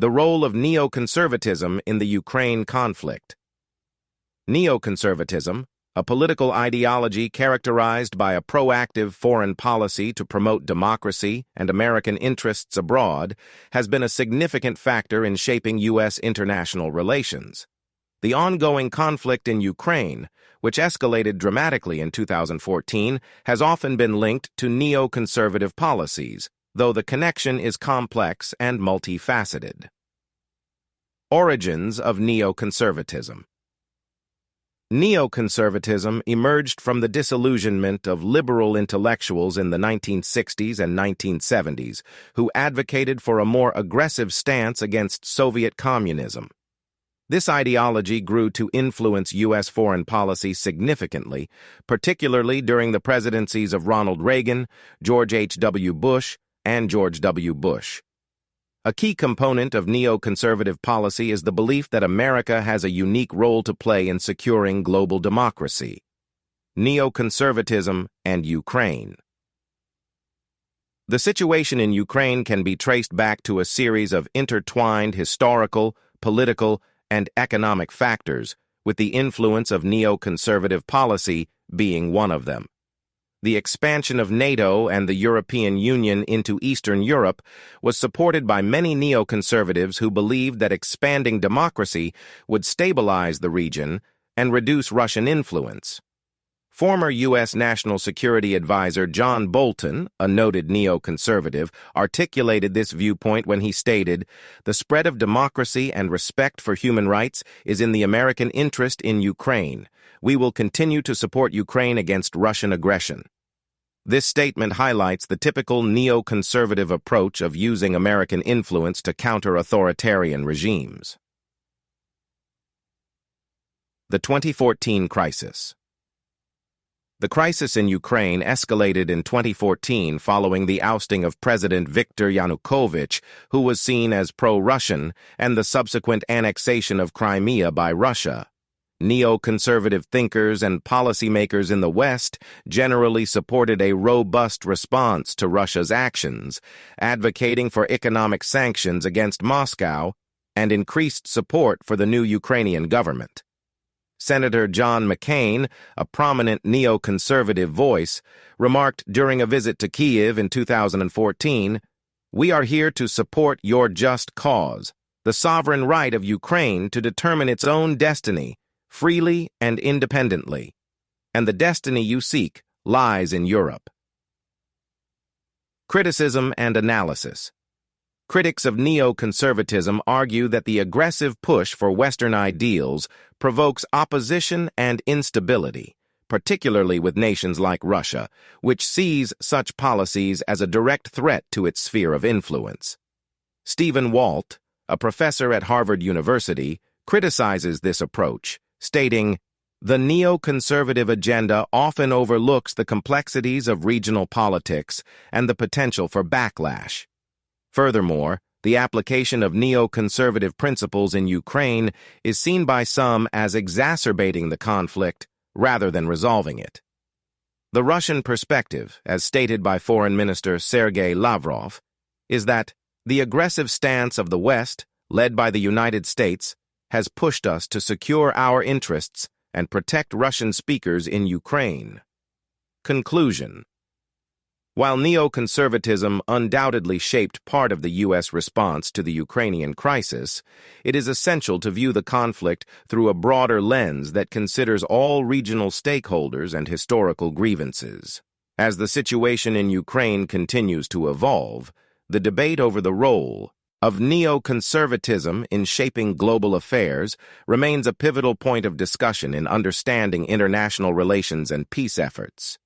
The role of neoconservatism in the Ukraine conflict. Neoconservatism, a political ideology characterized by a proactive foreign policy to promote democracy and American interests abroad, has been a significant factor in shaping U.S. international relations. The ongoing conflict in Ukraine, which escalated dramatically in 2014, has often been linked to neoconservative policies, though the connection is complex and multifaceted. Origins of neoconservatism. Neoconservatism emerged from the disillusionment of liberal intellectuals in the 1960s and 1970s, who advocated for a more aggressive stance against Soviet communism. This ideology grew to influence U.S. foreign policy significantly, particularly during the presidencies of Ronald Reagan, George H.W. Bush, and George W. Bush. A key component of neoconservative policy is the belief that America has a unique role to play in securing global democracy. Neoconservatism and Ukraine. The situation in Ukraine can be traced back to a series of intertwined historical, political, and economic factors, with the influence of neoconservative policy being one of them. The expansion of NATO and the European Union into Eastern Europe was supported by many neoconservatives who believed that expanding democracy would stabilize the region and reduce Russian influence. Former U.S. National Security Advisor John Bolton, a noted neoconservative, articulated this viewpoint when he stated, "The spread of democracy and respect for human rights is in the American interest in Ukraine. We will continue to support Ukraine against Russian aggression." This statement highlights the typical neoconservative approach of using American influence to counter authoritarian regimes. The 2014 crisis. The crisis in Ukraine escalated in 2014 following the ousting of President Viktor Yanukovych, who was seen as pro-Russian, and the subsequent annexation of Crimea by Russia. Neoconservative thinkers and policymakers in the West generally supported a robust response to Russia's actions, advocating for economic sanctions against Moscow and increased support for the new Ukrainian government. Senator John McCain, a prominent neoconservative voice, remarked during a visit to Kyiv in 2014, "We are here to support your just cause, the sovereign right of Ukraine to determine its own destiny, freely and independently, and the destiny you seek lies in Europe." Criticism and analysis. Critics of neoconservatism argue that the aggressive push for Western ideals provokes opposition and instability, particularly with nations like Russia, which sees such policies as a direct threat to its sphere of influence. Stephen Walt, a professor at Harvard University, criticizes this approach, stating, "The neoconservative agenda often overlooks the complexities of regional politics and the potential for backlash. Furthermore, the application of neoconservative principles in Ukraine is seen by some as exacerbating the conflict rather than resolving it." The Russian perspective, as stated by Foreign Minister Sergei Lavrov, is that the aggressive stance of the West, led by the United States, has pushed us to secure our interests and protect Russian speakers in Ukraine. Conclusion. While neoconservatism undoubtedly shaped part of the U.S. response to the Ukrainian crisis, it is essential to view the conflict through a broader lens that considers all regional stakeholders and historical grievances. As the situation in Ukraine continues to evolve, the debate over the role of neoconservatism in shaping global affairs remains a pivotal point of discussion in understanding international relations and peace efforts.